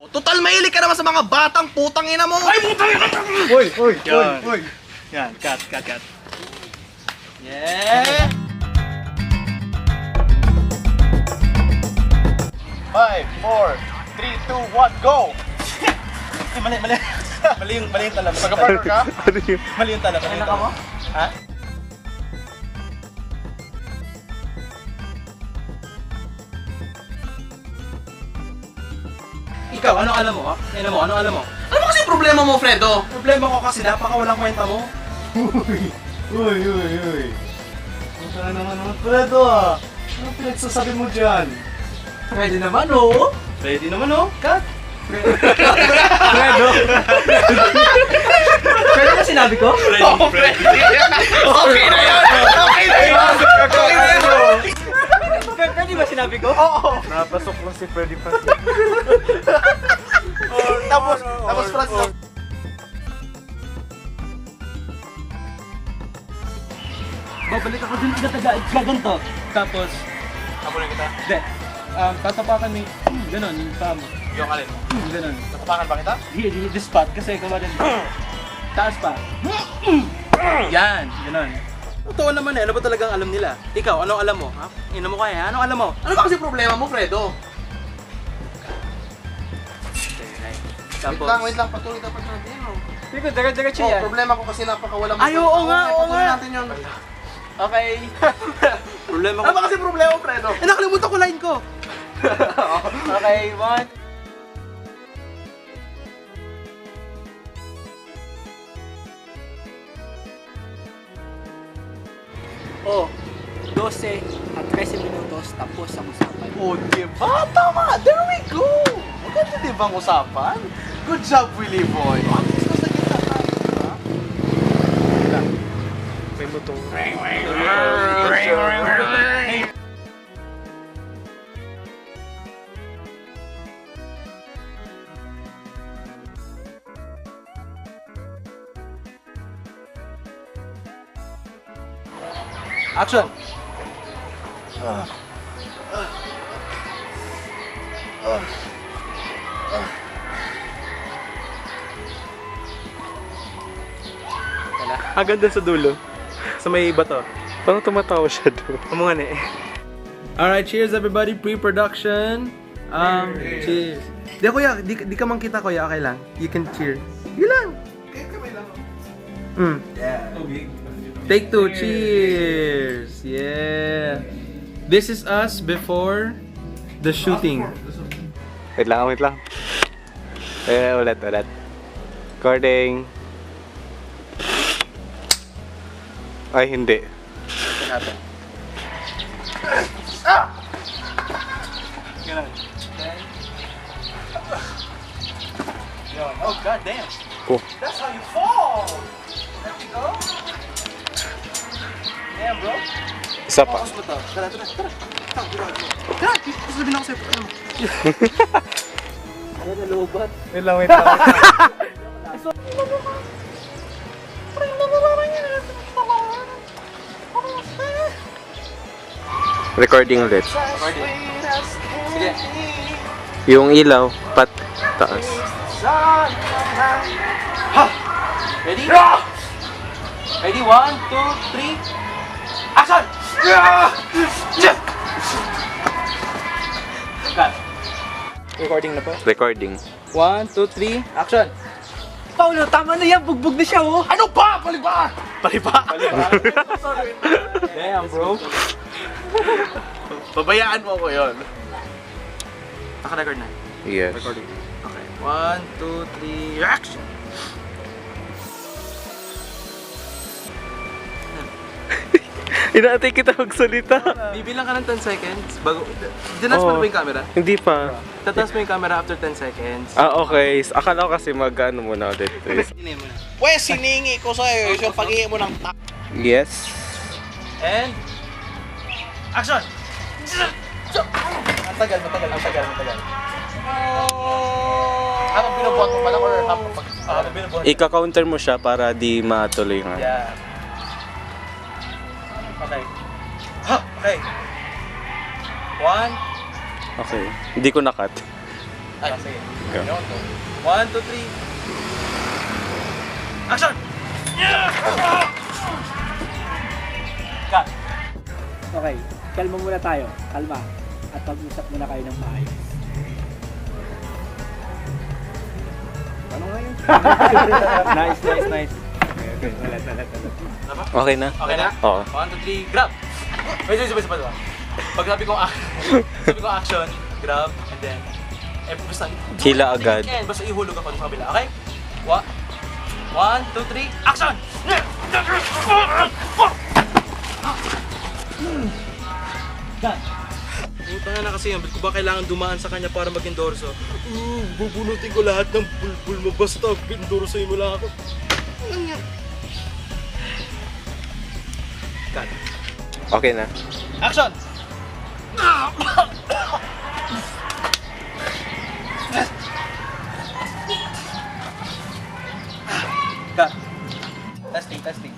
Total, mahilig ka naman sa mga batang putang ina mo! Ay, putang ina! Uy! Yan, cut. Yeah! 5, 4, 3, 2, 1, go! Ay, mali. Mali yung tala. Taga-partner ka? Mali yung tala. mo? Ha? Ikaw, anong alam mo? Anong alam mo? Ano ba kasi problema mo, Fredo? Problema ko kasi napakawalang kwenta mo. Uy! Ano ka naman Fredo ah? Ano pinagsasabi mo dyan? Pwede naman, oh. Pwede naman, oh. Cut. Fredo. Pwede ba sinabi ko? Okay na yun! Pwede ba sinabi ko? Oo! Napasok lang si Freddy Fazbear. Tapos Franz, Babalik ako dun gaganto. Tapos, Habulin kita. hindi. Tatapakan ni, ganon, yung paa mo. Yung alin? Ganon. Natapakan ba kita? Di spot kasi ikaw rin. Taas pa. Yan, ganon. Totoo naman eh, ano ba talagang alam nila? Ikaw, anong alam mo? Ha? Ina mo kaya, anong alam mo? ano ba kasi problema mo, Fredo? Wait lang, patuloy dapat natin yun. Sige, diretso Oh, yan. problema ko kasi napakawalang Ay, oo nga, oo Patuloy nga. natin yun. Okay. Problema ko. Ano ba kasi problema mo, Fredo? Eh, nakalimutan ko line ko. Okay, one. Oh, 12 at 13 minutos tapos ang usapan. Oh, diba? Tama! There we go! Maganda diba ang usapan? Good job, Willie Boy! At least nasa gitna tayo, diba? May butong. Action. Hanggang dun sa dulo. Sa may bato. Parang tumatawa siya doon. Umungan eh. Alright, cheers everybody. Pre-production. Cheers. Di kuya, di ka man kita kuya, okay lang. You can cheer. Yun lang. Take two, cheers. Yeah. This is us before the shooting. Wait lang. Ulit. Recording. Ay, hindi. Oh god damn. Oh. That's how you fall. There we go. Damn bro. Isa pa. Focus mo to. Tara. Tara, sasabihin ako sa'yo. Ano nalubat? Wait lang. Recording ulit. Sige. Yung ilaw, taas. Ready? Ready? 1, 2, 3. Action! Cut. Recording na po. Recording. 1, 2, 3. Action! Paulo, tama na yan. Bugbog na siya, oh. Ano ba? Paliba! Damn, bro. Pabayaan mo ako yun. Naka-record na. Yes. Recording. Okay. 1, 2, 3. Action! Inaantay kita magsalita. Bibilang ka ng 10 seconds bago... Dinas mo na ba yung camera? Hindi pa. Tatas mo yung camera after 10 seconds. Okay. Akala ko kasi mag-ano muna ulit. Hindi mo na. Pwes, siningi ko sa'yo yung pag-ihi mo ng Yes. And... Action! Ang tagal. Habang binubuhat mo pala or habang Binubuhat. Ika-counter mo siya para di matuloy nga. Yeah. Okay. Okay. 1. Okay. Hindi ko na-cut. Ay, sige. Go. Yun, go. 1, 2, 3. Action! Cut. Okay, kalma muna tayo. Kalma. At pag-usap muna kayo ng maayos. Ano nga yun? Nice. Okay na? Okay na? Oo. 1, 2, 3, grab! Wait. Pag sabi ko action, grab, and then, basta, Hila agad. Basta ihulog ako sa kabila, okay? 1, 2, 3, action! Done. Puta na kasi yan, ba't ko ba kailangan dumaan sa kanya para maging dorso? Bubunutin ko lahat ng bulbul mo, basta endorsoin mo lang ako. Cut. Okay na. Action! Cut. Testing.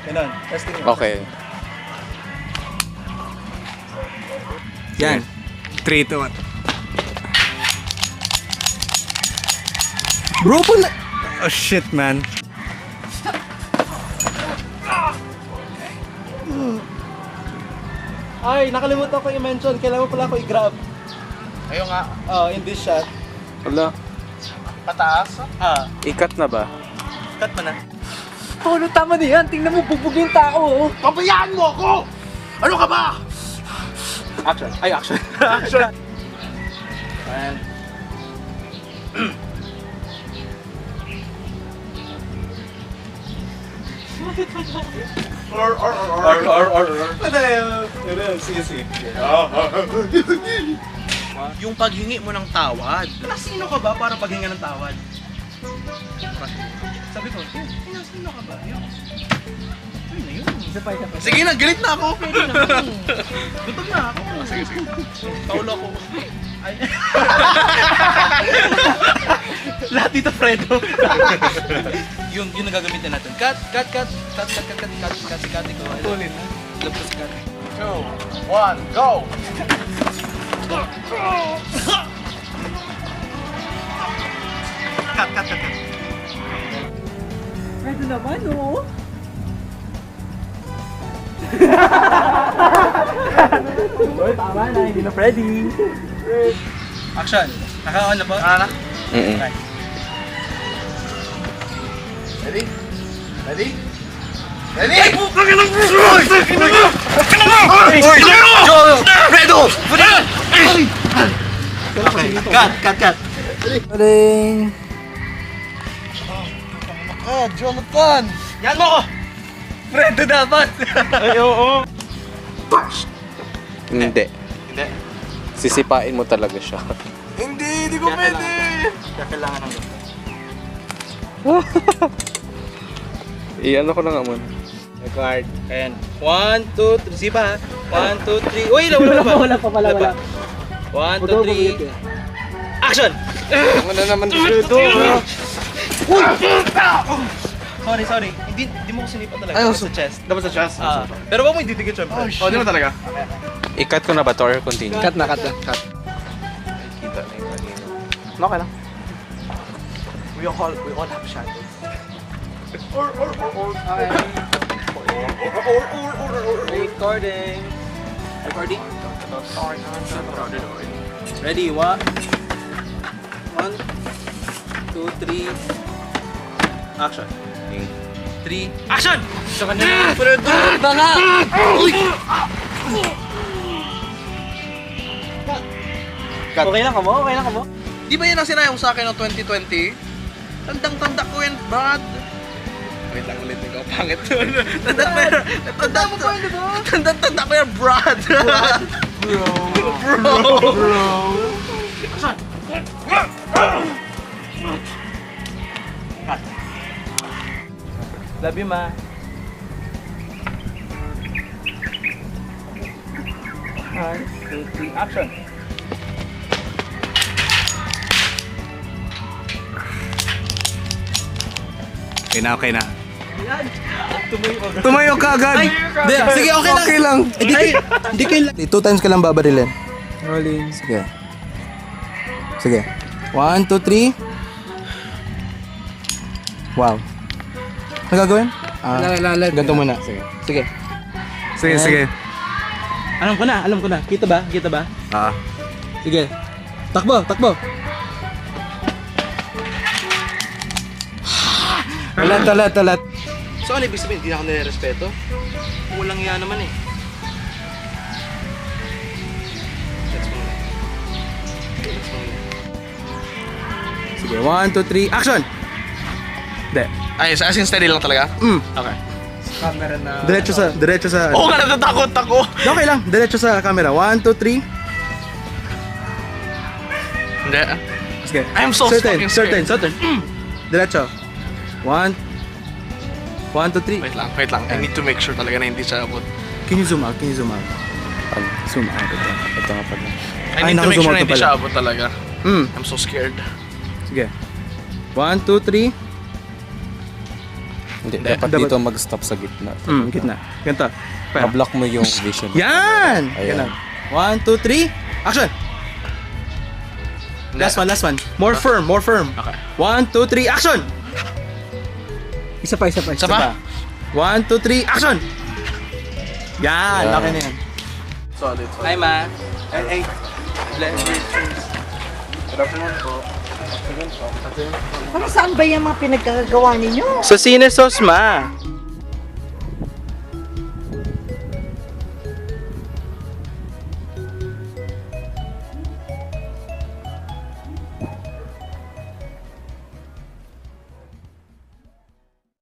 Ganun, testing mo. Okay. Yan. 3, 2, 1. Bro, pala... Oh shit, man. Ay, nakalimutan ko i-mention. Kailangan pala ako i-grab. Ayun nga. In this shot. Wala. Pataas. Ikat na ba? Cut mo na. Polo, tama na yan. Tingnan mo, bubog yung tao. Pabayaan mo ako! Ano ka ba? Action. Action. And... Or. Sige. Yung paghingi mo ng tawad. Sino ka ba para paghinga ng tawad? Sabi ko, sino ka ba? Yun. Yun na yun. Isa pa. Sige na, galit na ako. Gutom na ako. Sige. Paulo ako. Ay. Lahat dito, Fredo. yung nagagamitin natin. Cut. Si Kati ko. Tuloy na. Love ko si Kati. 2, 1, go! Cut. Pwede naman, oh. Oy, tama na. Hindi na Freddy. Action. Naka-on na ba? Ano na? Mm-mm. Ready? Ready? Fredo! Okay. Cut. Jonathan! Yan mo ko! Fredo dapat! Ay, oo. Hindi. Hindi. Sisipain mo talaga siya. Hindi ko pwede! Kaya kailangan ng ganito. Iyan ako na nga muna. Record. Ayan. 1, 2, 3. Sige pa ha. 1, 2, 3. Uy, wala pa. Wala. 1, 2, 3. Action! Ano na naman dito? Sorry. Hindi mo ko sinipa talaga. Ay, Dapat sa chest. Dapat sa chest? Pero wag mo ididikit syempre. Oh, di mo talaga? Ikat ko na ba to or continue? Cut na. Kita na yung kanina. Okay lang. We all have shadows. Recording. Ready? 1, 2, 3. Action. 3. Action! Sa kanya. Okay lang ka mo? Di ba yan ang sinayang sa akin ng 2020? Tandang-tanda ko yan, Brad. Wait lang ulit, ikaw pangit. Tandang-tanda ko yan, Brad. Bro. Love you, ma. 1, 2, 3. Action! Okay na, okay na. Tumayo ka agad. Hindi, sige, okay lang. Okay lang. Hindi kayo 2 times ka lang babarilin. Rolling. Sige. Sige. 1, 2, 3. Wow. Ano gagawin? Ganito muna. Sige. Sige. Sige, sige. Alam ko na. Kita ba? Ah. Sige. Takbo. Talat. So ano ibig sabihin? Hindi na ako nire-respeto? Walang iya naman eh. Let's muna. Sige, 1, 2, 3, action! Hindi. Ay, as in steady lang talaga? Okay. Camera na. Diretso sa... Oo nga, natatakot ako. Okay lang, diretso sa camera. 1, 2, 3. Hindi. Sige. I'm so fucking scared. Certain. Diretso. 1, 2, 3. Wait lang. I need to make sure talaga na hindi siya abot. Can you zoom out? Zoom out. Ito nga pala. I need to make sure na hindi siya abot talaga. Mm. I'm so scared. Sige. 1, 2, 3. Hindi, dapat dito mag-stop sa gitna. Gitna. Ganito. Ma-block mo yung vision. Yan! Ayan. Ganun. 1, 2, 3. Action! Last one. More firm. Okay. 1, 2, 3. Action! Isa pa. Isa pa? 1, 2, 3. Action! Yan! Laki na yan. Solid. Hi, ma. Hey. Para saan ba yung mga pinagkagawa ninyo? Sa Cinesos, ma.